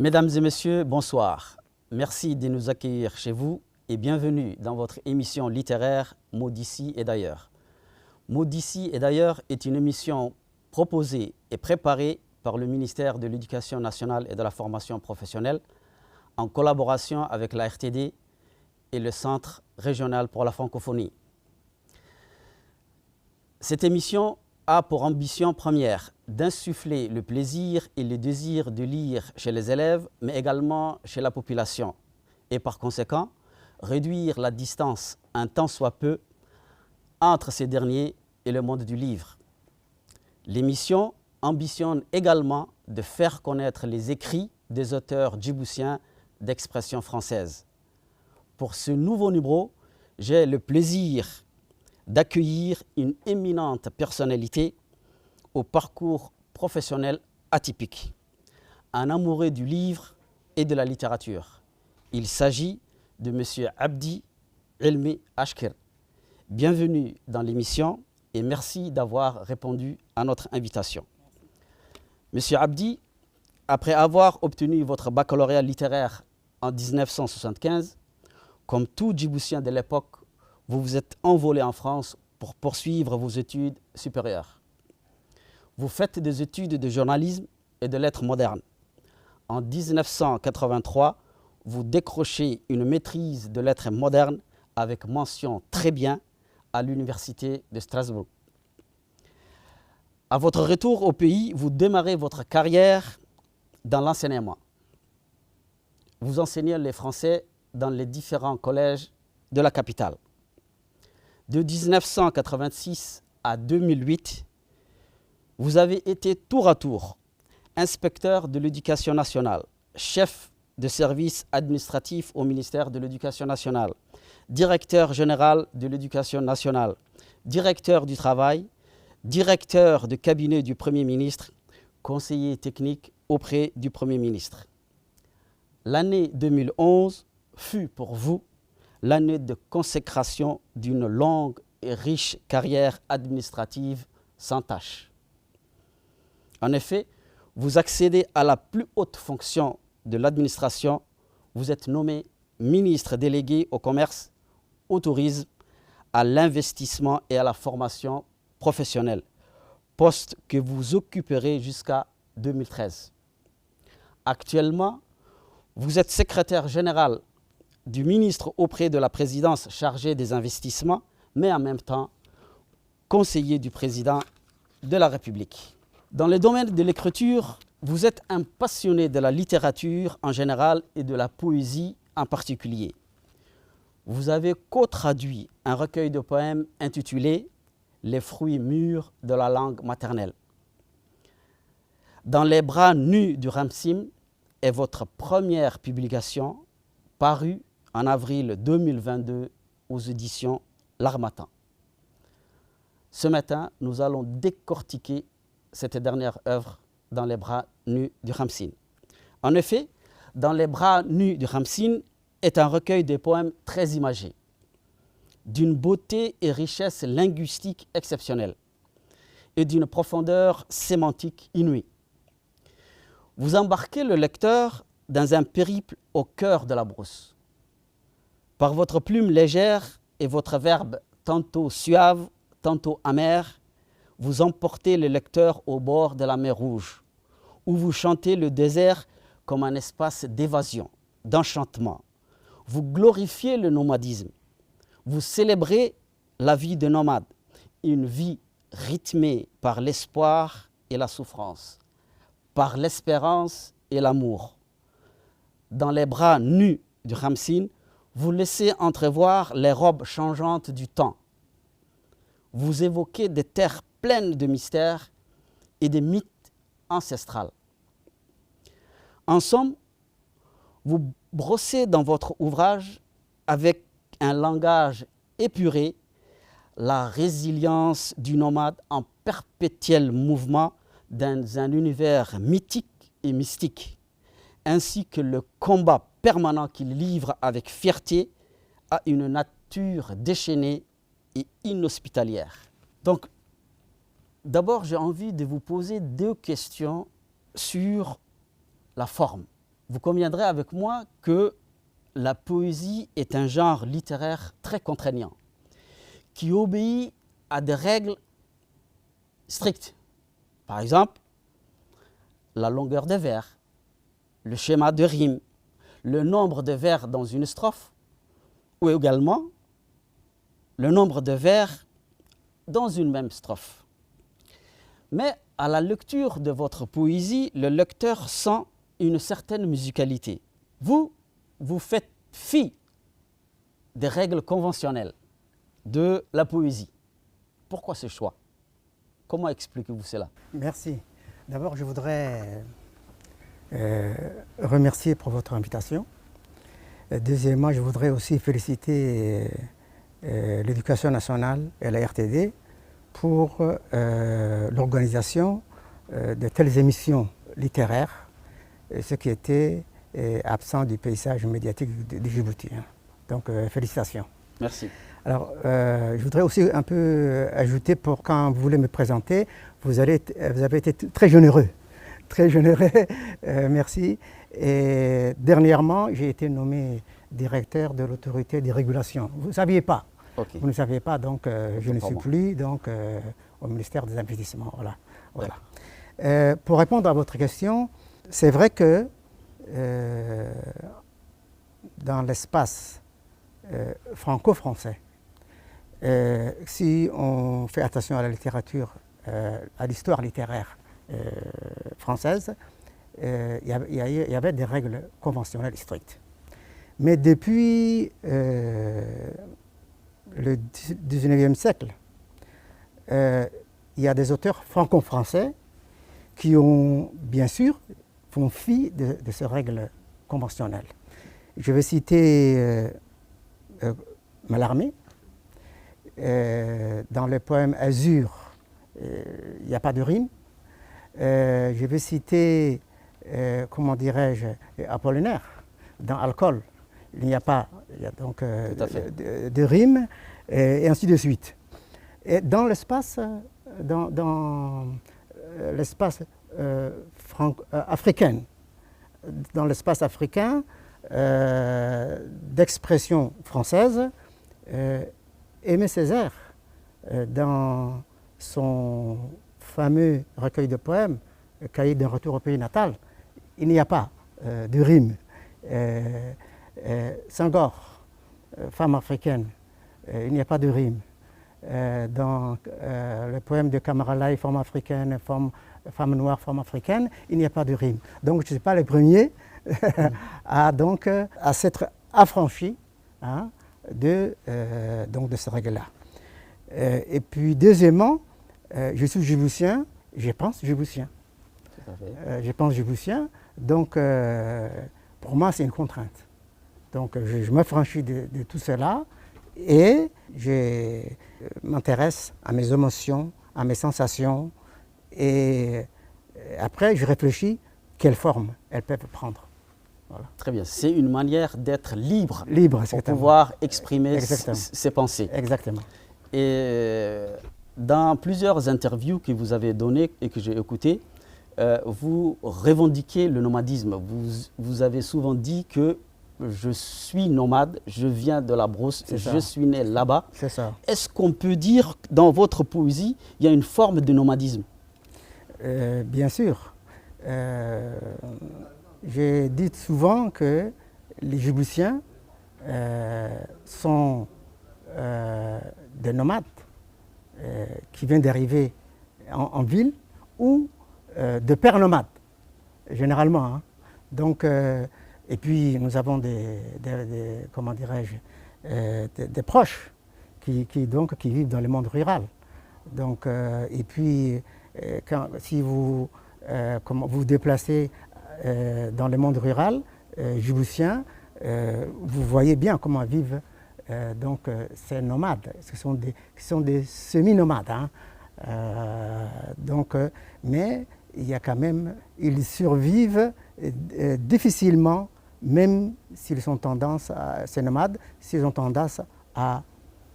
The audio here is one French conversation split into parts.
Mesdames et messieurs, bonsoir. Merci de nous accueillir chez vous et bienvenue dans votre émission littéraire Mots d'ici et d'ailleurs. Mots d'ici et d'ailleurs est une émission proposée et préparée par le ministère de l'Éducation nationale et de la formation professionnelle en collaboration avec la RTD et le Centre régional pour la francophonie. Cette émission a pour ambition première d'insuffler le plaisir et le désir de lire chez les élèves, mais également chez la population, et par conséquent, réduire la distance un tant soit peu entre ces derniers et le monde du livre. L'émission ambitionne également de faire connaître les écrits des auteurs djiboutiens d'expression française. Pour ce nouveau numéro, j'ai le plaisir d'accueillir une éminente personnalité au parcours professionnel atypique, un amoureux du livre et de la littérature. Il s'agit de M. Abdi Elmi Ashkir. Bienvenue dans l'émission et merci d'avoir répondu à notre invitation. M. Abdi, après avoir obtenu votre baccalauréat littéraire en 1975, comme tout Djiboutien de l'époque, vous vous êtes envolé en France pour poursuivre vos études supérieures. Vous faites des études de journalisme et de lettres modernes. En 1983, vous décrochez une maîtrise de lettres modernes avec mention très bien à l'Université de Strasbourg. À votre retour au pays, vous démarrez votre carrière dans l'enseignement. Vous enseignez les Français dans les différents collèges de la capitale. De 1986 à 2008, vous avez été tour à tour inspecteur de l'éducation nationale, chef de service administratif au ministère de l'Éducation nationale, directeur général de l'Éducation nationale, directeur du travail, directeur de cabinet du Premier ministre, conseiller technique auprès du Premier ministre. L'année 2011 fut pour vous l'année de consécration d'une longue et riche carrière administrative sans tâche. En effet, vous accédez à la plus haute fonction de l'administration. Vous êtes nommé ministre délégué au commerce, au tourisme, à l'investissement et à la formation professionnelle, poste que vous occuperez jusqu'à 2013. Actuellement, vous êtes secrétaire général du ministre auprès de la présidence chargée des investissements, mais en même temps conseiller du président de la République. Dans le domaine de l'écriture, vous êtes un passionné de la littérature en général et de la poésie en particulier. Vous avez co-traduit un recueil de poèmes intitulé « Les fruits mûrs de la langue maternelle ». Dans les bras nus du Ramsim est votre première publication parue en avril 2022 aux éditions L'Harmattan. Ce matin, nous allons décortiquer cette dernière œuvre dans les bras nus du Ramsin. En effet, dans les bras nus du Ramsin est un recueil de poèmes très imagé, d'une beauté et richesse linguistique exceptionnelle et d'une profondeur sémantique inouïe. Vous embarquez le lecteur dans un périple au cœur de la brousse. Par votre plume légère et votre verbe tantôt suave, tantôt amer, vous emportez le lecteur au bord de la mer Rouge, où vous chantez le désert comme un espace d'évasion, d'enchantement. Vous glorifiez le nomadisme. Vous célébrez la vie de nomade, une vie rythmée par l'espoir et la souffrance, par l'espérance et l'amour. Dans les bras nus du Ramsin, vous laissez entrevoir les robes changeantes du temps. Vous évoquez des terres pleines de mystères et des mythes ancestrales. En somme, vous brossez dans votre ouvrage, avec un langage épuré, la résilience du nomade en perpétuel mouvement dans un univers mythique et mystique, ainsi que le combat permanent qu'il livre avec fierté à une nature déchaînée et inhospitalière. Donc, d'abord, j'ai envie de vous poser deux questions sur la forme. vous conviendrez avec moi que la poésie est un genre littéraire très contraignant, qui obéit à des règles strictes. Par exemple, la longueur des vers, le schéma de rime, le nombre de vers dans une strophe, ou également le nombre de vers dans une même strophe. Mais à la lecture de votre poésie, le lecteur sent une certaine musicalité. Vous faites fi des règles conventionnelles de la poésie. Pourquoi ce choix? Comment expliquez-vous cela? Merci. D'abord, je voudrais remercier pour votre invitation. Deuxièmement, je voudrais aussi féliciter l'Éducation nationale et la RTD pour l'organisation de telles émissions littéraires, ce qui était absent du paysage médiatique de Djibouti. Donc, félicitations. Merci. Alors, je voudrais aussi un peu ajouter, pour quand vous voulez me présenter, vous avez été très généreux. Très généreux, merci. Et dernièrement, j'ai été nommé directeur de l'autorité des régulations. Vous ne saviez pas. Okay. Vous ne saviez pas, donc je ne suis plus donc, au ministère des Investissements. Voilà. Pour répondre à votre question, c'est vrai que dans l'espace franco-français, si on fait attention à la littérature, à l'histoire littéraire française, il y avait des règles conventionnelles strictes. Mais depuis le 19e siècle, il y a des auteurs franco-français qui ont, bien sûr, font fi de ces règles conventionnelles. Je vais citer Mallarmé. Dans le poème Azur, il n'y a pas de rime. Je vais citer, comment dirais-je, Apollinaire. Dans Alcool, il n'y a pas donc, de rime, et ainsi de suite. Et dans l'espace africain, dans l'espace africain d'expression française, Aimé Césaire, dans son fameux recueil de poèmes, Cahier d'un retour au pays natal, il n'y a pas de rime. Senghor, femme africaine, il n'y a pas de rime. Dans le poème de Kamaralai, femme africaine, femme noire, femme africaine, il n'y a pas de rime. Donc je ne suis pas le premier à s'être affranchi de ces règles-là. Et puis deuxièmement, je suis djiboutien, je pense djiboutien. Je pense djiboutien, donc pour moi c'est une contrainte. Donc je m'affranchis de tout cela et je m'intéresse à mes émotions, à mes sensations, et après je réfléchis quelle forme elles peuvent prendre. Voilà. Très bien, c'est une manière d'être libre pour exactement. Pouvoir exprimer ses pensées. Exactement. Et dans plusieurs interviews que vous avez données et que j'ai écoutées, vous revendiquez le nomadisme. Vous avez souvent dit que je suis nomade, je viens de la brousse, je suis né là-bas. C'est ça. Est-ce qu'on peut dire que dans votre poésie, il y a une forme de nomadisme? Bien sûr. J'ai dit souvent que les Djiboutiens sont des nomades qui viennent d'arriver en ville ou de pères nomades, généralement. Hein. Donc, et puis nous avons comment dirais-je, des proches qui vivent dans le monde rural. Donc, et puis si vous vous déplacez dans le monde rural djiboutien, vous voyez bien comment vivent ces nomades. Ce sont des semi-nomades. Hein. Mais il y a quand même, ils survivent difficilement, même s'ils sont ces nomades, s'ils ont tendance à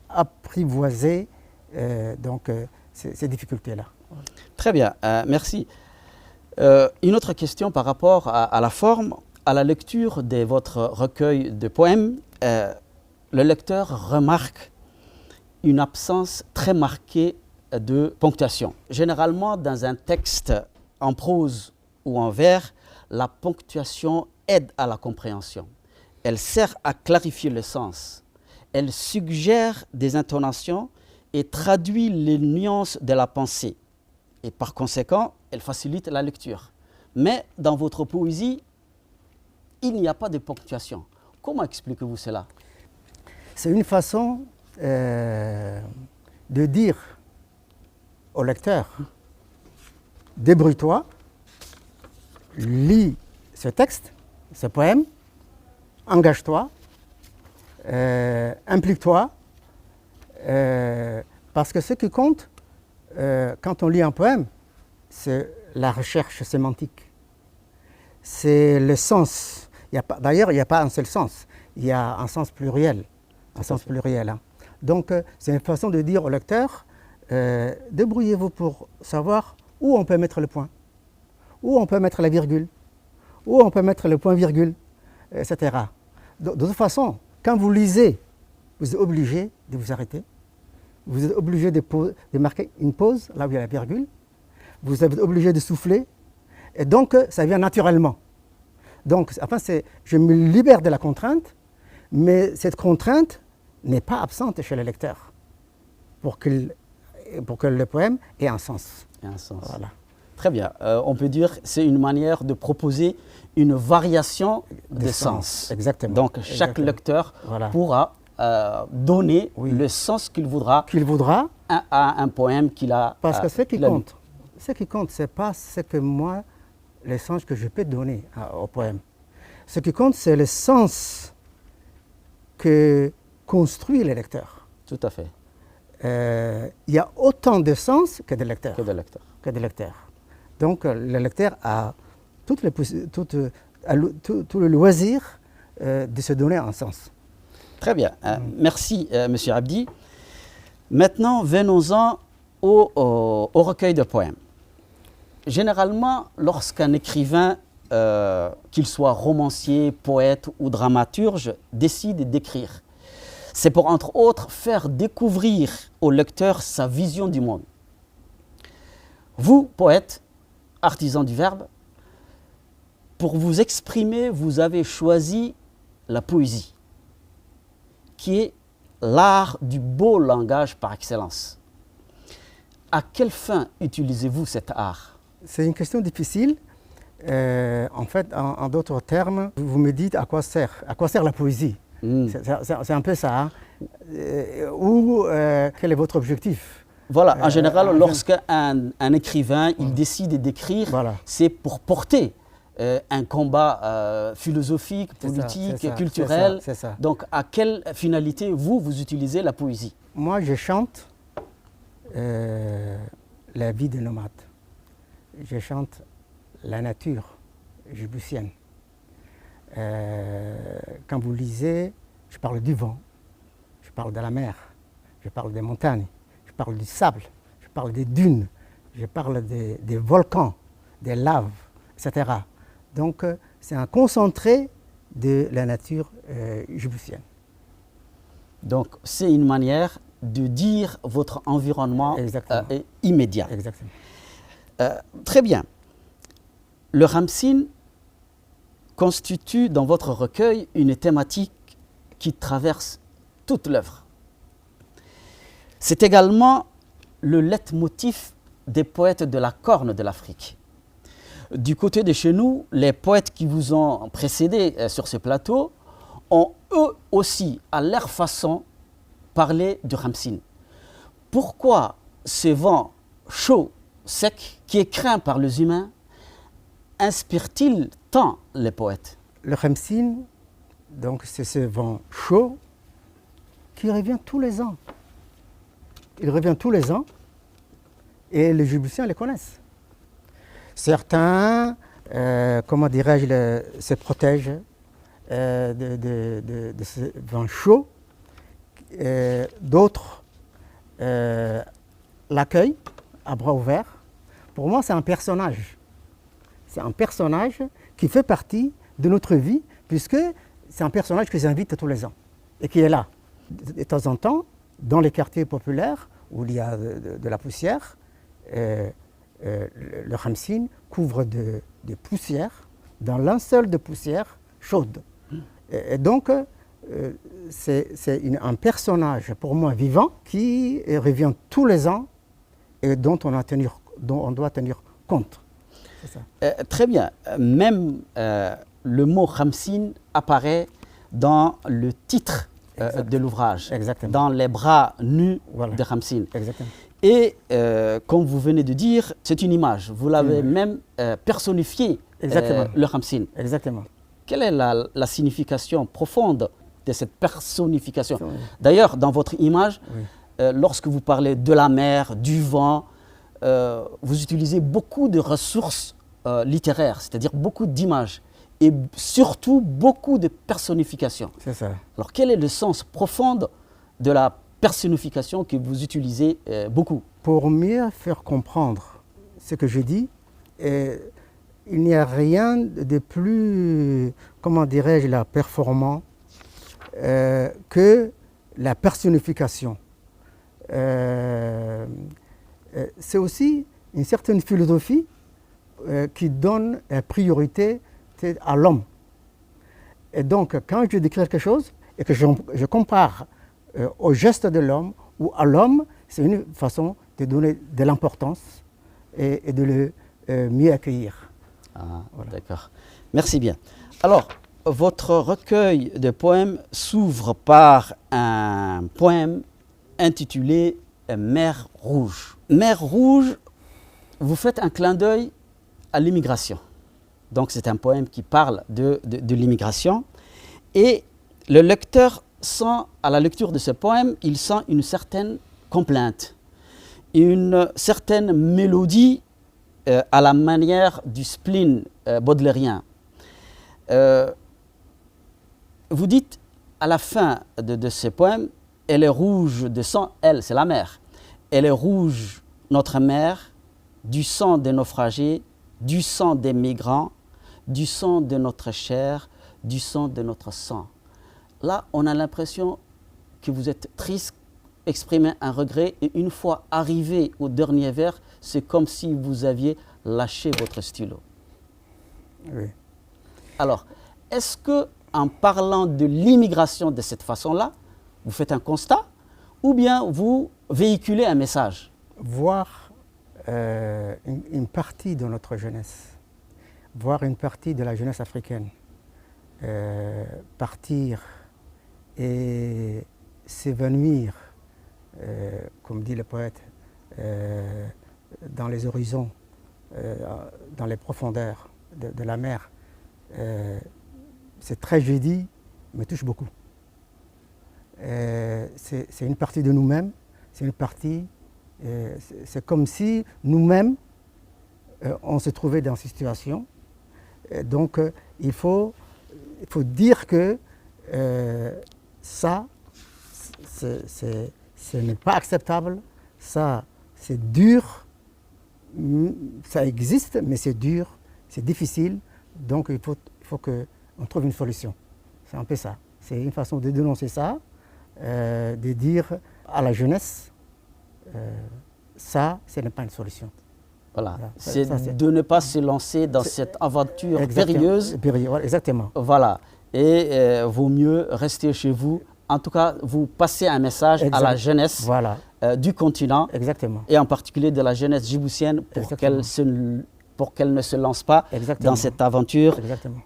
apprivoiser ces difficultés-là. Très bien, merci. Une autre question par rapport à la forme. à la lecture de votre recueil de poèmes, le lecteur remarque une absence très marquée de ponctuation. Généralement, dans un texte en prose ou en vers, la ponctuation aide à la compréhension. Elle sert à clarifier le sens. Elle suggère des intonations et traduit les nuances de la pensée. Et par conséquent, elle facilite la lecture. Mais dans votre poésie, il n'y a pas de ponctuation. Comment expliquez-vous cela? C'est une façon de dire au lecteur, débrouille-toi, lis ce texte, ce poème, engage-toi, implique-toi, parce que ce qui compte quand on lit un poème, c'est la recherche sémantique, c'est le sens. D'ailleurs, il n'y a pas un seul sens, il y a un sens pluriel. Un sens pluriel. Hein. Donc, c'est une façon de dire au lecteur, débrouillez-vous pour savoir où on peut mettre le point, où on peut mettre la virgule, où on peut mettre le point-virgule, etc. De toute façon, quand vous lisez, vous êtes obligé de vous arrêter, vous êtes obligé de marquer une pause, là où il y a la virgule, vous êtes obligé de souffler, et donc ça vient naturellement. Donc, enfin, je me libère de la contrainte, mais cette contrainte n'est pas absente chez le lecteur pour que le poème ait un sens. Voilà. Très bien. On peut dire que c'est une manière de proposer une variation de sens. Exactement. Donc chaque lecteur pourra donner le sens qu'il voudra à un poème qu'il a. Parce que ce qui compte, ce n'est pas ce que moi, le sens que je peux donner au poème. Ce qui compte, c'est le sens que construit le lecteur. Tout à fait. Il y a autant de sens que de lecteurs. Donc le lecteur a tout le loisir de se donner un sens. Très bien. Merci, Monsieur Abdi. Maintenant, venons-en au recueil de poèmes. Généralement, lorsqu'un écrivain, qu'il soit romancier, poète ou dramaturge, décide d'écrire, c'est pour, entre autres, faire découvrir au lecteur sa vision du monde. Vous, poète, artisan du verbe, pour vous exprimer, vous avez choisi la poésie, qui est l'art du beau langage par excellence. À quelle fin utilisez-vous cet art? C'est une question difficile. En fait, en d'autres termes, vous me dites à quoi sert la poésie. C'est un peu ça. Hein. Quel est votre objectif? Voilà, en général, lorsqu'un écrivain il décide d'écrire, c'est pour porter un combat philosophique, politique, culturel. C'est ça. Donc, à quelle finalité vous utilisez la poésie? Moi, je chante la vie des nomades. Je chante la nature djiboutienne. Quand vous lisez, je parle du vent, je parle de la mer, je parle des montagnes, je parle du sable, je parle des dunes, je parle des volcans, des laves, etc. Donc c'est un concentré de la nature djiboutienne. Donc c'est une manière de dire votre environnement immédiat. Exactement. Très bien. Le Ramsin constitue dans votre recueil une thématique qui traverse toute l'œuvre. C'est également le leitmotiv des poètes de la Corne de l'Afrique. Du côté de chez nous, les poètes qui vous ont précédé sur ce plateau ont eux aussi, à leur façon, parlé du Ramsin. Pourquoi ce vent chaud, sec, qui est craint par les humains, inspire-t-il tant les poètes? Le Ramsin, donc, c'est ce vent chaud qui revient tous les ans. Il revient tous les ans et les Djiboutiens les connaissent. Certains, comment dirais-je, se protègent de ce vent chaud. D'autres l'accueillent à bras ouverts. Pour moi, c'est un personnage. C'est un personnage qui fait partie de notre vie, puisque c'est un personnage que j'invite tous les ans et qui est là. De temps en temps, dans les quartiers populaires où il y a de la poussière, le khamsin couvre de poussière, dans linceul de poussière chaude. Et donc, c'est un personnage pour moi vivant qui revient tous les ans et dont on doit tenir compte. C'est ça. Très bien. Même le mot khamsin apparaît dans le titre de l'ouvrage, dans les bras nus de khamsin. Exactement. Et comme vous venez de dire, c'est une image. Vous l'avez même personnifié, le khamsin. Exactement. Quelle est la signification profonde de cette personnification? D'ailleurs, dans votre image, lorsque vous parlez de la mer, du vent, vous utilisez beaucoup de ressources littéraires, c'est-à-dire beaucoup d'images et surtout beaucoup de personnification. C'est ça. Alors, quel est le sens profond de la personnification que vous utilisez beaucoup? Pour mieux faire comprendre ce que je dis, il n'y a rien de plus, comment dirais-je, performant que la personnification. C'est aussi une certaine philosophie qui donne priorité à l'homme. Et donc, quand je décris quelque chose et que je compare au geste de l'homme ou à l'homme, c'est une façon de donner de l'importance et de le mieux accueillir. Ah, voilà. D'accord. Merci bien. Alors, votre recueil de poèmes s'ouvre par un poème intitulé Mer rouge. Mer rouge, vous faites un clin d'œil à l'immigration. Donc c'est un poème qui parle de l'immigration. Et le lecteur sent, à la lecture de ce poème, il sent une certaine complainte, une certaine mélodie à la manière du spleen baudelairien. Vous dites à la fin de ce poème, elle est rouge de sang, elle, c'est la mer. Elle est rouge, notre mer, du sang des naufragés, du sang des migrants, du sang de notre chair, du sang de notre sang. Là, on a l'impression que vous êtes triste, exprimez un regret, et une fois arrivé au dernier vers, c'est comme si vous aviez lâché votre stylo. Oui. Alors, est-ce que en parlant de l'immigration de cette façon-là, vous faites un constat ou bien vous véhiculez un message? Voir une partie de notre jeunesse, voir une partie de la jeunesse africaine partir et s'évanouir, comme dit le poète, dans les horizons, dans les profondeurs de la mer, cette tragédie me touche beaucoup. C'est une partie de nous-mêmes, c'est une partie, c'est comme si nous-mêmes, on se trouvait dans cette situation. Donc il faut dire que ça, ce n'est pas acceptable, ça c'est dur, ça existe, mais c'est dur, c'est difficile, donc il faut qu'on trouve une solution. C'est un peu ça. C'est une façon de dénoncer ça, de dire à la jeunesse, ça, ce n'est pas une solution. Voilà, c'est de ne pas se lancer dans cette aventure périlleuse. Exactement. Voilà, et vaut mieux rester chez vous. En tout cas, vous passez un message à la jeunesse du continent, et en particulier de la jeunesse djiboutienne, pour qu'elle ne se lance pas dans cette aventure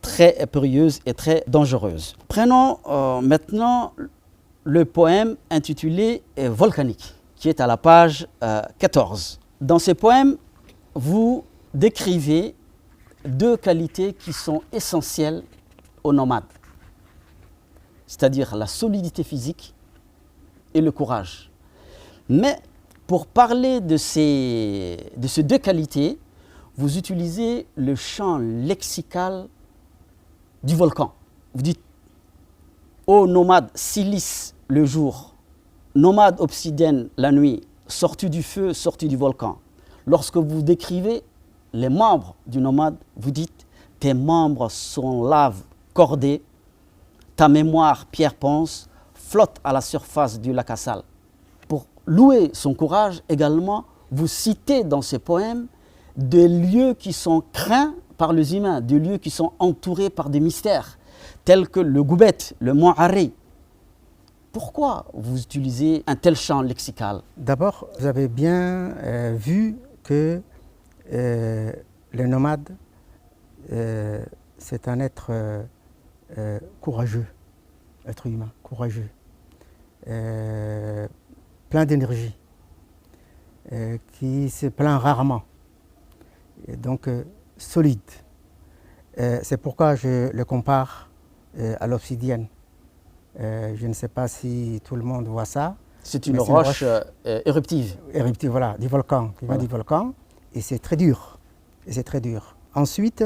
très périlleuse et très dangereuse. Prenons maintenant le poème intitulé Volcanique, qui est à la page 14. Dans ce poème, vous décrivez deux qualités qui sont essentielles aux nomades, c'est-à-dire la solidité physique et le courage. Mais pour parler de ces deux qualités, vous utilisez le champ lexical du volcan. Vous dites « Ô nomade silice le jour, nomade obsidienne la nuit, sortu du feu, sortu du volcan ». Lorsque vous décrivez les membres du nomade, vous dites tes membres sont lave cordée, ta mémoire, Pierre Ponce, flotte à la surface du lac Assal. Pour louer son courage également, vous citez dans ces poèmes des lieux qui sont craints par les humains, des lieux qui sont entourés par des mystères, tels que le Goubet, le mont Haré. Pourquoi vous utilisez un tel champ lexical? D'abord, vous avez bien vu que le nomade, c'est un être courageux, être humain, courageux, plein d'énergie, qui se plaint rarement, et donc solide. C'est pourquoi je le compare à l'obsidienne. Je ne sais pas si tout le monde voit ça. C'est une roche éruptive. Éruptive, voilà, du volcan, qui vient du volcan, et c'est très dur. Et c'est très dur. Ensuite,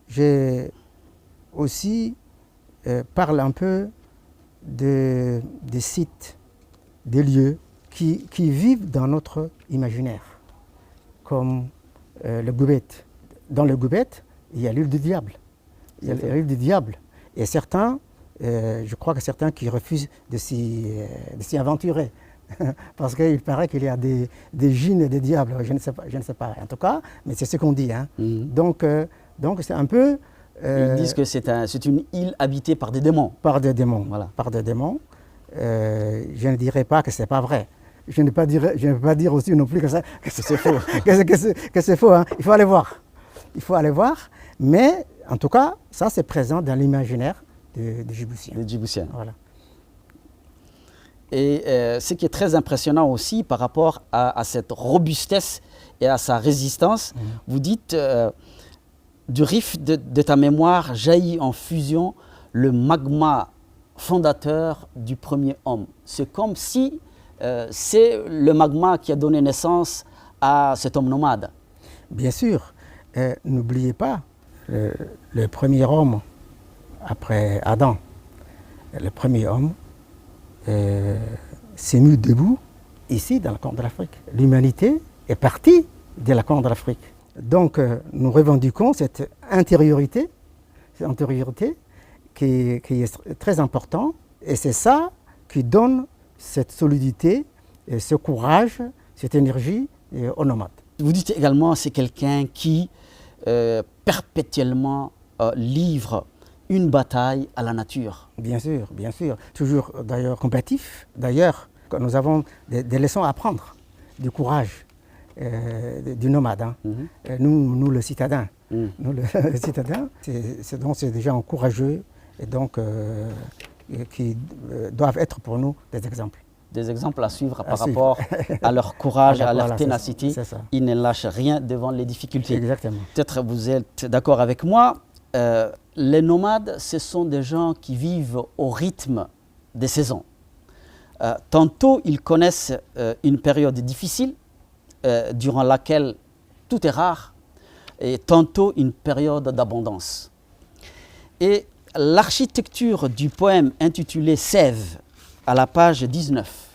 j'ai aussi parle un peu des sites, des lieux qui vivent dans notre imaginaire, comme le Goubet. Dans le Goubet, il y a l'île du diable. Il y a l'île du diable. Et certains, je crois que certains qui refusent de s'y aventurer. Parce qu'il paraît qu'il y a des djinns et des diables, je ne sais pas en tout cas, mais c'est ce qu'on dit. Hein. Donc c'est un peu... Ils disent que c'est une île habitée par des démons. Par des démons, voilà. Par des démons. Je ne dirais pas que ce n'est pas vrai. Je ne vais pas dire aussi non plus que c'est faux. que c'est faux, hein. Il faut aller voir. Il faut aller voir, mais en tout cas, ça c'est présent dans l'imaginaire des Djiboutiens. Des Djiboutiens. Voilà. Et ce qui est très impressionnant aussi par rapport à cette robustesse et à sa résistance, vous dites, du riff de ta mémoire jaillit en fusion le magma fondateur du premier homme. C'est comme si c'est le magma qui a donné naissance à cet homme nomade. Bien sûr. N'oubliez pas, le premier homme, après Adam, le premier homme, s'est mis debout ici dans la Corne de l'Afrique. L'humanité est partie de la Corne de l'Afrique. Donc nous revendiquons cette intériorité qui est très importante, et c'est ça qui donne cette solidité, et ce courage, cette énergie aux nomades. Vous dites également que c'est quelqu'un qui perpétuellement livre une bataille à la nature. Bien sûr, toujours d'ailleurs combatif. D'ailleurs, nous avons des leçons à apprendre, du courage du nomade. Hein. Nous, le citadin, c'est des gens courageux et donc qui doivent être pour nous des exemples. Des exemples à suivre par rapport à leur courage, à leur ténacité. Ils ne lâchent rien devant les difficultés. Exactement. Peut-être vous êtes d'accord avec moi. Les nomades, ce sont des gens qui vivent au rythme des saisons. Tantôt, ils connaissent une période difficile durant laquelle tout est rare, et tantôt une période d'abondance. Et l'architecture du poème intitulé « Sève », à la page 19,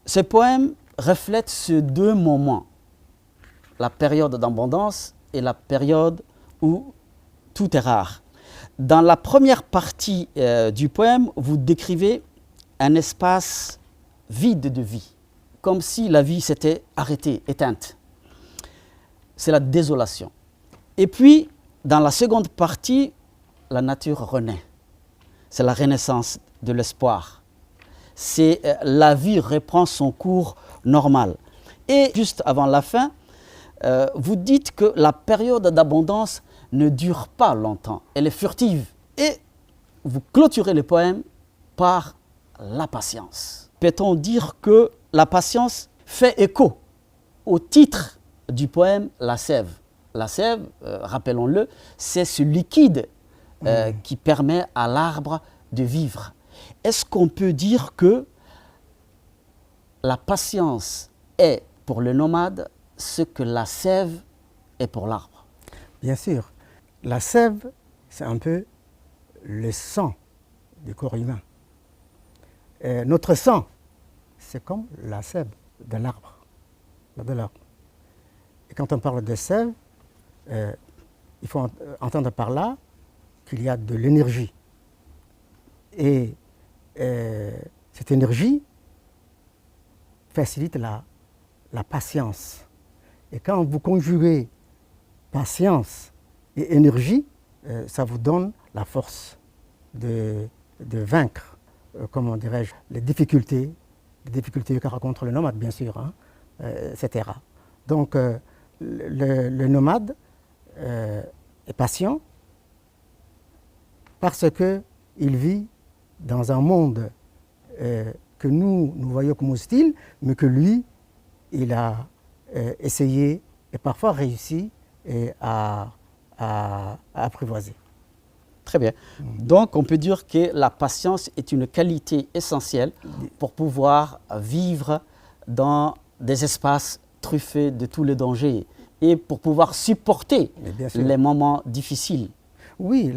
ce poème reflète ces deux moments, la période d'abondance et la période où tout est rare. Dans la première partie du poème, vous décrivez un espace vide de vie, comme si la vie s'était arrêtée, éteinte. C'est la désolation. Et puis, dans la seconde partie, la nature renaît. C'est la renaissance de l'espoir. C'est la vie reprend son cours normal. Et juste avant la fin, vous dites que la période d'abondance ne dure pas longtemps, elle est furtive. Et vous clôturez le poème par la patience. Peut-on dire que la patience fait écho au titre du poème « La sève ». La sève, rappelons-le, c'est ce liquide qui permet à l'arbre de vivre. Est-ce qu'on peut dire que la patience est pour le nomade ce que la sève est pour l'arbre? Bien sûr. La sève, c'est un peu le sang du corps humain. Notre sang, c'est comme la sève de l'arbre. Et quand on parle de sève, il faut entendre par là qu'il y a de l'énergie. Et cette énergie facilite la patience. Et quand vous conjuguez patience et énergie, ça vous donne la force de vaincre, comment dirais-je, les difficultés que rencontre le nomade, bien sûr, hein, etc. Donc, le nomade est patient parce qu'il vit dans un monde que nous voyons comme hostile, mais que lui, il a essayé et parfois réussi à apprivoiser. Très bien. Donc, on peut dire que la patience est une qualité essentielle pour pouvoir vivre dans des espaces truffés de tous les dangers et pour pouvoir supporter les moments difficiles. Oui,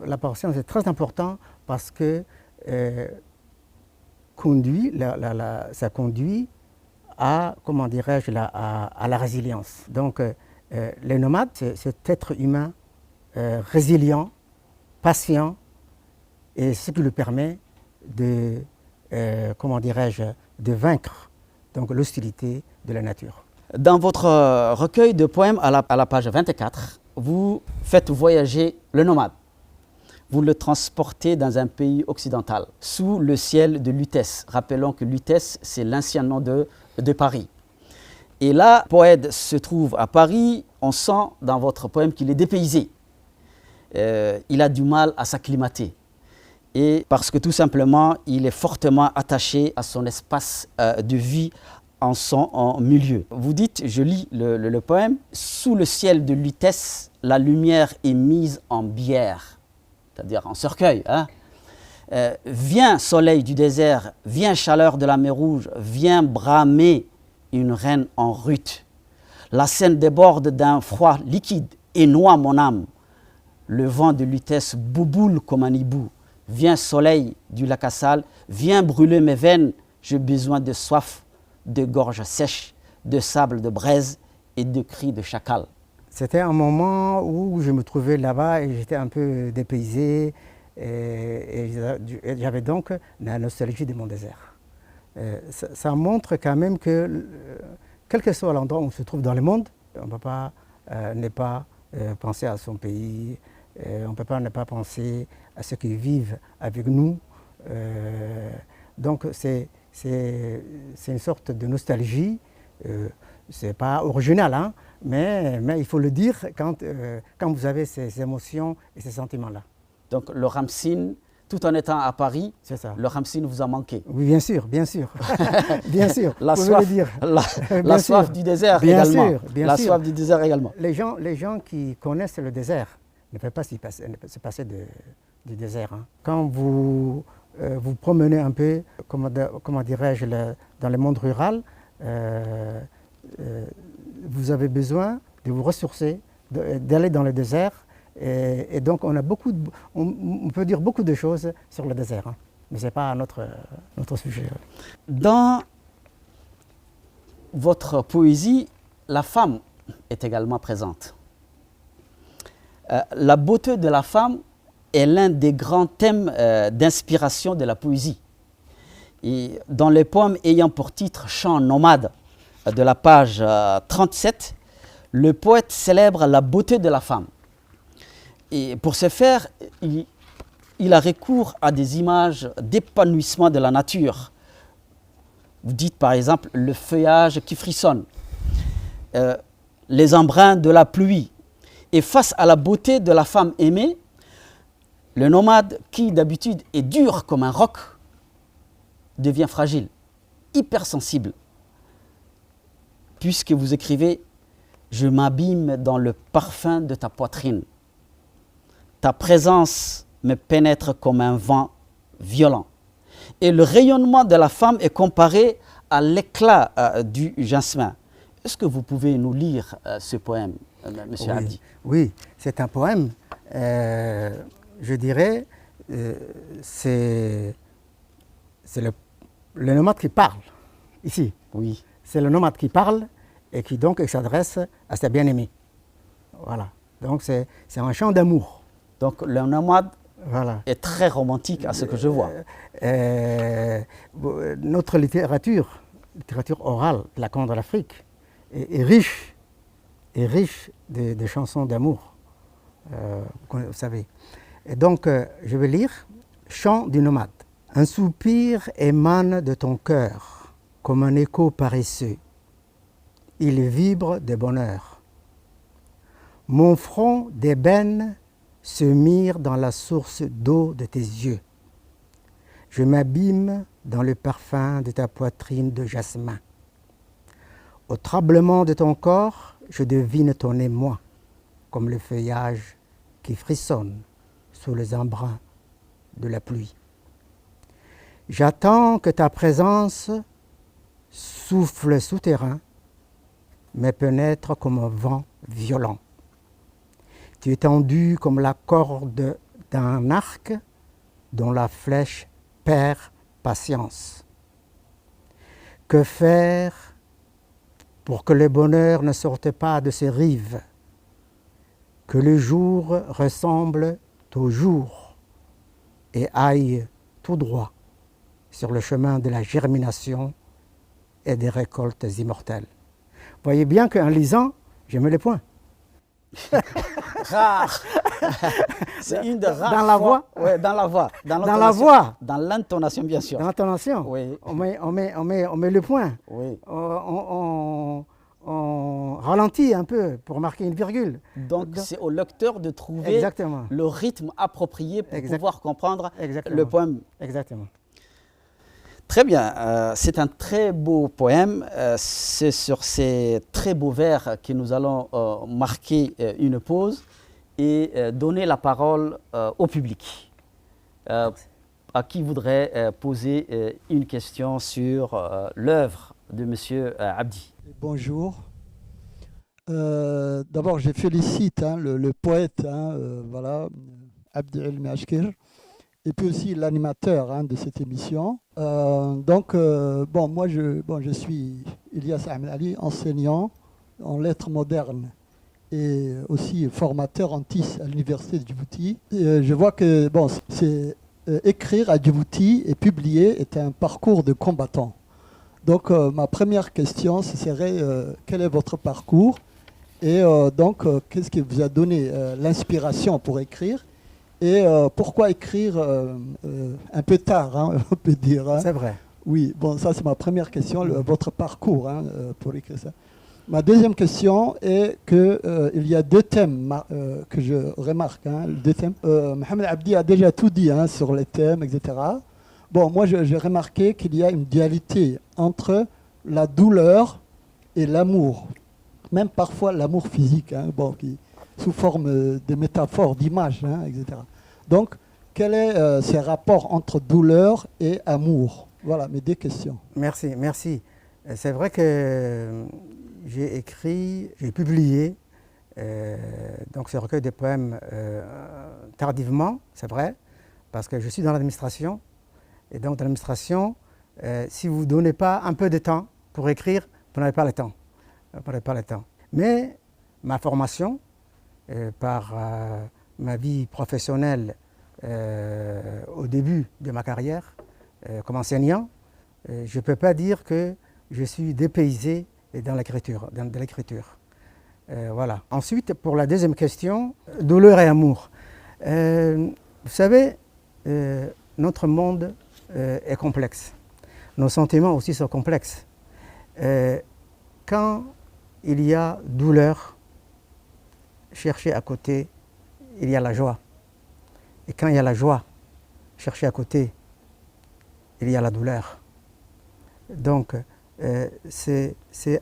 la patience est très importante parce que ça conduit à, comment dirais-je, à la résilience. Donc, les nomades, c'est cet être humain résilient, patient, et ce qui lui permet de, comment dirais-je, de vaincre donc l'hostilité de la nature. Dans votre recueil de poèmes à la page 24, vous faites voyager le nomade. Vous le transportez dans un pays occidental, sous le ciel de Lutèce. Rappelons que Lutèce, c'est l'ancien nom de Paris. Et là, le poète se trouve à Paris. On sent dans votre poème qu'il est dépaysé. Il a du mal à s'acclimater. Et parce que tout simplement, il est fortement attaché à son espace de vie en son milieu. Vous dites, je lis le poème, « Sous le ciel de Lutèce, la lumière est mise en bière », c'est-à-dire en cercueil. Hein. Viens soleil du désert, viens chaleur de la mer Rouge, viens bramer une reine en rut. La Seine déborde d'un froid liquide et noie mon âme. Le vent de Lutèce bouboule comme un hibou. Viens soleil du lac à Sal, viens brûler mes veines. J'ai besoin de soif, de gorge sèche, de sable de braise et de cris de chacal. C'était un moment où je me trouvais là-bas et j'étais un peu dépaysé et j'avais donc la nostalgie de mon désert. Ça montre quand même que, quel que soit l'endroit où on se trouve dans le monde, on ne peut pas ne pas penser à son pays, on ne peut pas ne pas penser à ceux qui vivent avec nous. Donc c'est une sorte de nostalgie. Ce n'est pas original, hein, mais il faut le dire quand vous avez ces émotions et ces sentiments-là. Donc le Ramsin, tout en étant à Paris, le Ramsin vous a manqué. Oui, bien sûr, bien sûr. Bien sûr, la vous soif, pouvez le dire. La soif du désert également. Bien sûr. Soif du désert également. Les gens qui connaissent le désert ne peuvent pas se passer du désert. Hein. Quand vous vous promenez un peu, comment dirais-je, dans le monde rural, vous avez besoin de vous ressourcer, d'aller dans le désert. Et donc on peut dire beaucoup de choses sur le désert, hein. Mais ce n'est pas notre sujet. Dans votre poésie, la femme est également présente. La beauté de la femme est l'un des grands thèmes d'inspiration de la poésie. Et dans les poèmes ayant pour titre « Chant nomade » de la page 37, le poète célèbre la beauté de la femme. Et pour ce faire, il a recours à des images d'épanouissement de la nature. Vous dites par exemple le feuillage qui frissonne, les embruns de la pluie. Et face à la beauté de la femme aimée, le nomade, qui d'habitude est dur comme un roc, devient fragile, hypersensible. Puisque vous écrivez « Je m'abîme dans le parfum de ta poitrine. Ta présence me pénètre comme un vent violent. » Et le rayonnement de la femme est comparé à l'éclat du jasmin. Est-ce que vous pouvez nous lire ce poème, M. Abdi? Oui, c'est un poème, je dirais, c'est le nomade qui parle, ici. Oui. C'est le nomade qui parle et qui donc s'adresse à sa bien-aimée. Voilà. Donc c'est un chant d'amour. Donc le nomade voilà. est très romantique à ce que je vois. Notre littérature orale de la Corne de l'Afrique est riche de chansons d'amour, vous savez. Et donc je vais lire Chant du nomade. Un soupir émane de ton cœur comme un écho paresseux. Il vibre de bonheur. Mon front d'ébène se mire dans la source d'eau de tes yeux. Je m'abîme dans le parfum de ta poitrine de jasmin. Au tremblement de ton corps, je devine ton émoi, comme le feuillage qui frissonne sous les embruns de la pluie. J'attends que ta présence, souffle souterrain, me pénètre comme un vent violent. Tu es tendu comme la corde d'un arc dont la flèche perd patience. Que faire pour que le bonheur ne sorte pas de ses rives, que le jour ressemble au jour et aille tout droit sur le chemin de la germination et des récoltes immortelles. Voyez bien qu'en lisant, je mets les points. Rare. C'est une des rares dans la voix. Ouais, dans la voix. Dans la voix. Dans l'intonation, bien sûr. Dans l'intonation. Oui. On met le point. Oui. On ralentit un peu pour marquer une virgule. Donc c'est au lecteur de trouver exactement. Le rythme approprié pour pouvoir comprendre exactement. le poème. Exactement. Très bien, c'est un très beau poème. C'est sur ces très beaux vers que nous allons marquer une pause et donner la parole au public. À qui voudrait poser une question sur l'œuvre de M. Abdi. Bonjour. D'abord, je félicite le poète, voilà, Abdi El Ashkir, et puis aussi l'animateur de cette émission. Moi, je suis Ilyas Ahmed Ali, enseignant en lettres modernes et aussi formateur en TIS à l'université de Djibouti. Je vois que écrire à Djibouti et publier est un parcours de combattant. Donc, ma première question, ce serait quel est votre parcours et qu'est-ce qui vous a donné l'inspiration pour écrire et pourquoi écrire un peu tard, on peut dire. C'est vrai. Oui, bon, ça c'est ma première question, votre parcours pour écrire ça. Ma deuxième question est qu'il y a deux thèmes que je remarque. Deux thèmes. Mohamed Abdi a déjà tout dit sur les thèmes, etc. Bon, moi, j'ai remarqué qu'il y a une dualité entre la douleur et l'amour, même parfois l'amour physique, qui, sous forme de métaphores, d'images, etc. Donc, quel est ce rapport entre douleur et amour? Voilà mes deux questions. Merci, merci. C'est vrai que j'ai publié donc ce recueil de poèmes tardivement, c'est vrai, parce que je suis dans l'administration. Et donc, dans l'administration, si vous ne donnez pas un peu de temps pour écrire, vous n'avez pas le temps. Mais ma formation, par ma vie professionnelle au début de ma carrière, comme enseignant, je ne peux pas dire que je suis dépaysé dans l'écriture. Voilà. Ensuite, pour la deuxième question, douleur et amour. Vous savez, notre monde est complexe. Nos sentiments aussi sont complexes. Quand il y a douleur, cherchez à côté, il y a la joie. Et quand il y a la joie, cherchez à côté, il y a la douleur. Donc, c'est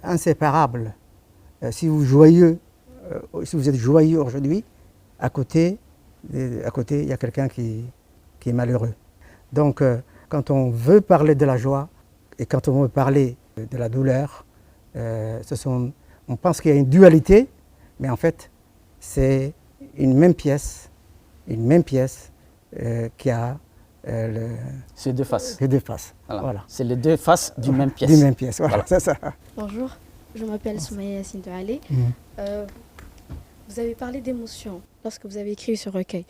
inséparable. Si vous êtes joyeux aujourd'hui, à côté, il y a quelqu'un qui est malheureux. Donc, quand on veut parler de la joie et quand on veut parler de la douleur, on pense qu'il y a une dualité, mais en fait, c'est une même pièce qui a ces deux faces. Les deux faces. Voilà. Voilà. C'est les deux faces d'une même pièce. D'une même pièce, voilà, c'est ça. Bonjour, je m'appelle Soumaïa Yassine Doualé. Vous avez parlé d'émotion lorsque vous avez écrit ce recueil.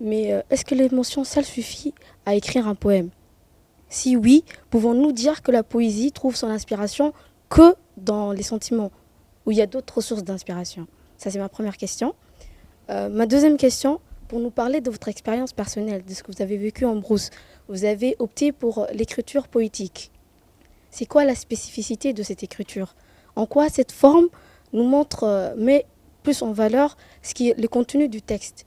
Mais est-ce que l'émotion seule suffit à écrire un poème? Si oui, pouvons-nous dire que la poésie trouve son inspiration que dans les sentiments, où il y a d'autres sources d'inspiration? Ça, c'est ma première question. Ma deuxième question, pour nous parler de votre expérience personnelle, de ce que vous avez vécu en brousse. Vous avez opté pour l'écriture poétique. C'est quoi la spécificité de cette écriture? En quoi cette forme nous montre, met plus en valeur le contenu du texte,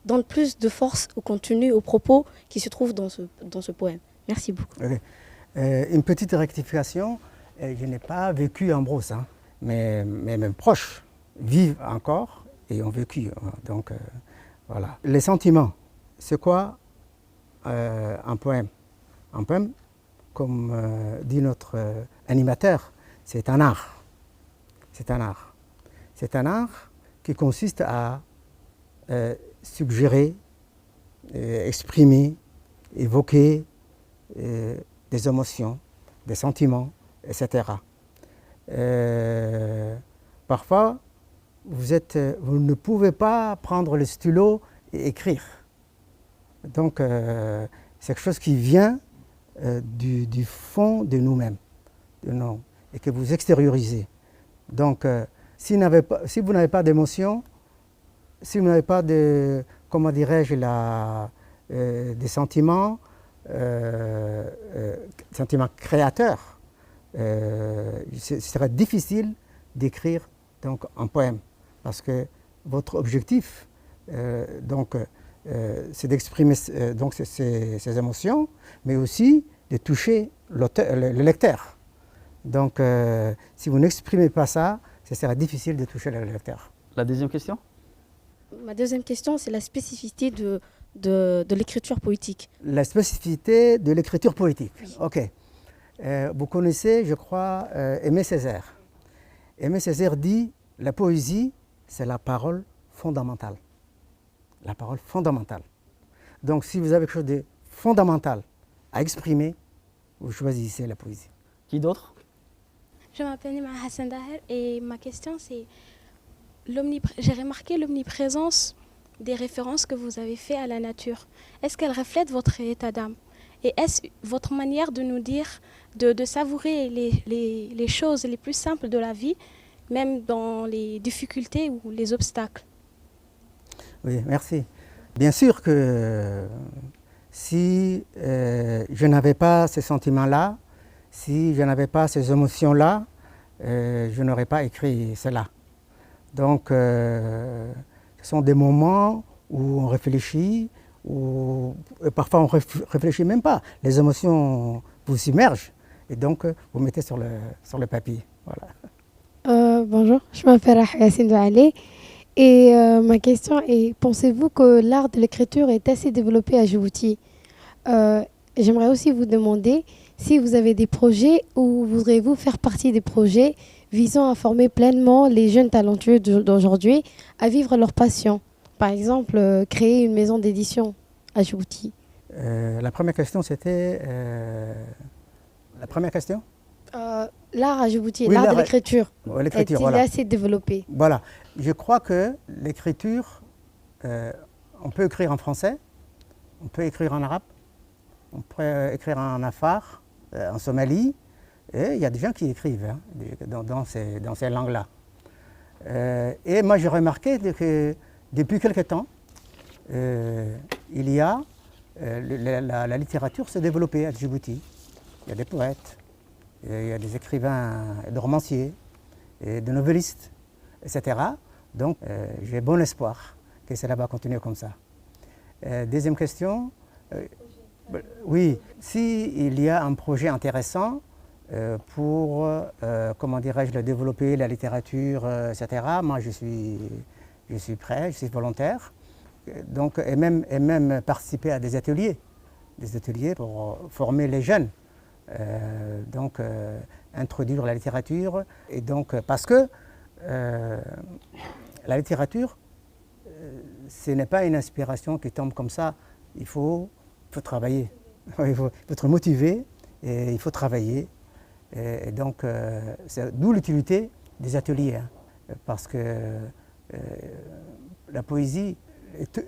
donne plus de force au contenu, aux propos qui se trouvent dans ce poème? Merci beaucoup. Okay. Une petite rectification, je n'ai pas vécu en brousse, hein, mais mes proches vivent encore et ont vécu. Donc voilà. Les sentiments, c'est quoi un poème? Un poème, comme dit notre animateur, c'est un art. C'est un art. C'est un art qui consiste à suggérer, exprimer, évoquer des émotions, des sentiments, etc. Parfois, vous ne pouvez pas prendre le stylo et écrire. Donc, c'est quelque chose qui vient du fond de nous-mêmes, et que vous extériorisez. Donc, si vous n'avez pas d'émotion, si vous n'avez pas de, comment dirais-je, des sentiments créateurs, ce serait difficile d'écrire donc un poème, parce que votre objectif, c'est d'exprimer donc ces émotions, mais aussi de toucher le lecteur. Donc, si vous n'exprimez pas ça, ce serait difficile de toucher le lecteur. La deuxième question? Ma deuxième question, c'est la spécificité de l'écriture poétique. La spécificité de l'écriture poétique. Oui. Ok. Vous connaissez, je crois, Aimé Césaire. Aimé Césaire dit « La poésie, c'est la parole fondamentale. » La parole fondamentale. Donc, si vous avez quelque chose de fondamental à exprimer, vous choisissez la poésie. Qui d'autre? Je m'appelle Nima Hassan Daher et ma question c'est j'ai remarqué l'omniprésence des références que vous avez faites à la nature. Est-ce qu'elles reflètent votre état d'âme? Et est-ce votre manière de nous dire de savourer les choses les plus simples de la vie, même dans les difficultés ou les obstacles? Oui, merci. Bien sûr que si je n'avais pas ces sentiments-là, si je n'avais pas ces émotions-là, je n'aurais pas écrit cela. Donc, ce sont des moments où on réfléchit, où parfois on ne réfléchit même pas. Les émotions vous submergent et donc vous mettez sur le papier. Voilà. Bonjour, je m'appelle Yassine Doualé et ma question est, pensez-vous que l'art de l'écriture est assez développé à Djibouti? J'aimerais aussi vous demander si vous avez des projets ou voudrez-vous faire partie des projets visant à former pleinement les jeunes talentueux d'aujourd'hui à vivre leur passion. Par exemple, créer une maison d'édition à Djibouti. La première question, c'était... La première question? L'art à Djibouti, oui, l'art de l'écriture, est-il voilà. assez développé? Voilà. Je crois que l'écriture, on peut écrire en français, on peut écrire en arabe, on peut écrire en afar, en Somalie, et il y a des gens qui écrivent dans ces langues-là. Et moi, j'ai remarqué que depuis quelque temps, il y a la littérature s'est développée à Djibouti. Il y a des poètes, il y a des écrivains, de romanciers, et de novellistes, etc. Donc, j'ai bon espoir que cela va continuer comme ça. Deuxième question. Oui, s'il y a un projet intéressant pour, comment dirais-je, développer la littérature, etc., moi je suis prêt, je suis volontaire. Donc, et même participer à des ateliers pour former les jeunes. Donc, introduire la littérature. Et donc, parce que la littérature, ce n'est pas une inspiration qui tombe comme ça. Il faut travailler, il faut être motivé et il faut travailler. Et donc, c'est d'où l'utilité des ateliers, hein, parce que la poésie,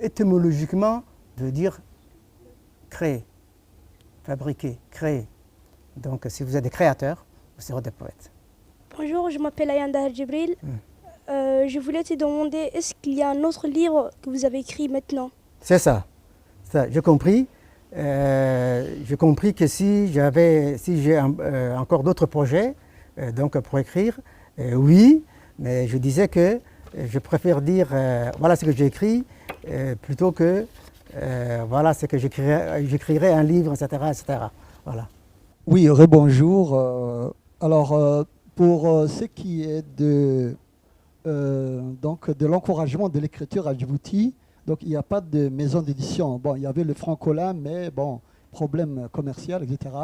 étymologiquement, veut dire créer, fabriquer, créer. Donc, si vous êtes des créateurs, vous serez des poètes. Bonjour, je m'appelle Ayanda Djibril. Je voulais te demander, est-ce qu'il y a un autre livre que vous avez écrit maintenant? C'est ça. J'ai compris. J'ai compris que si j'ai encore d'autres projets donc pour écrire, oui, mais je disais que je préfère dire voilà ce que j'ai écrit plutôt que voilà ce que j'écrirai un livre, etc., etc. Voilà. Oui, rebonjour. Alors, pour ce qui est donc de l'encouragement de l'écriture à Djibouti, donc il n'y a pas de maison d'édition. Bon, il y avait le Francola, mais bon, problème commercial, etc.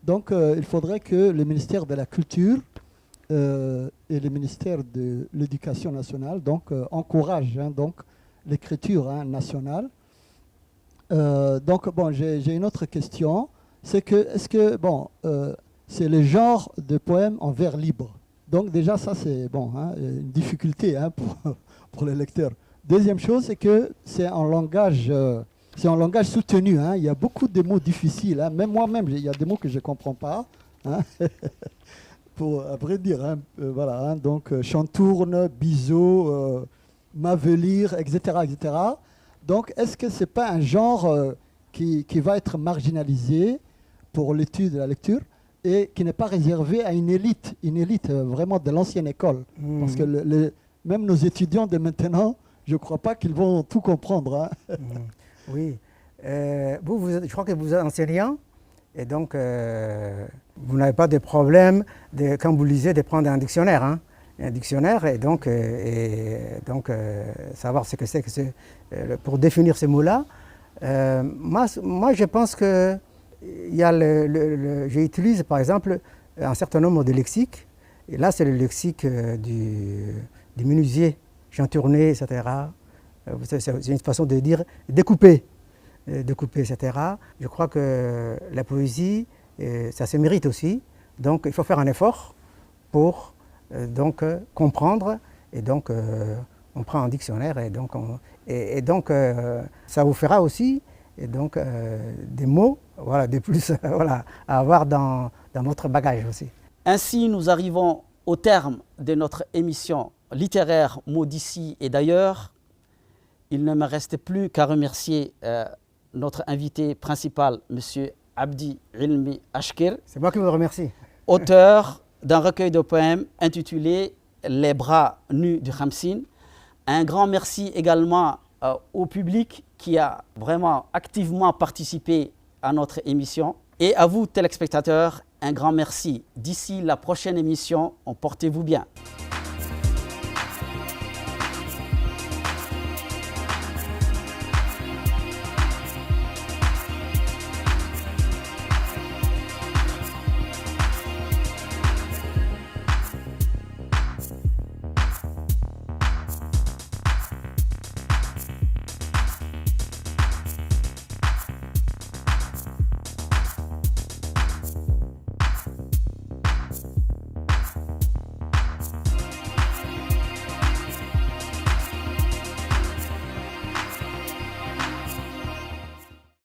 Donc il faudrait que le ministère de la Culture et le ministère de l'Éducation nationale donc, encouragent donc, l'écriture nationale. Donc bon, j'ai une autre question. C'est que, est-ce que, bon, c'est le genre de poème en vers libre. Donc déjà, ça c'est bon, une difficulté pour les lecteurs. Deuxième chose, c'est que c'est en langage soutenu. Il y a beaucoup de mots difficiles. Même moi-même, il y a des mots que je ne comprends pas. Pour, à vrai dire, voilà. Donc, chantourne, biseau, mavelire, etc., etc. Donc, est-ce que ce n'est pas un genre qui va être marginalisé pour l'étude de la lecture et qui n'est pas réservé à une élite vraiment de l'ancienne école? Parce que même nos étudiants de maintenant, je ne crois pas qu'ils vont tout comprendre. Oui. Je crois que vous êtes enseignant et donc vous n'avez pas de problème, quand vous lisez, de prendre un dictionnaire. Un dictionnaire et donc savoir ce que c'est pour définir ces mots-là. Moi, je pense que j'utilise par exemple un certain nombre de lexiques. Et là, c'est le lexique du menuisier, chantourné, etc. C'est une façon de dire découper, etc. Je crois que la poésie, ça se mérite aussi. Donc, il faut faire un effort pour comprendre. Et donc, on prend un dictionnaire et donc, ça vous fera aussi des mots de plus à avoir dans votre bagage aussi. Ainsi, nous arrivons au terme de notre émission littéraire Mots d'ici et d'ailleurs. Il ne me reste plus qu'à remercier notre invité principal, M. Abdi Ilmi Ashkir. C'est moi qui vous remercie. Auteur d'un recueil de poèmes intitulé Les bras nus du Khamsin. Un grand merci également au public qui a vraiment activement participé à notre émission. Et à vous, téléspectateurs, un grand merci. D'ici la prochaine émission, portez-vous bien.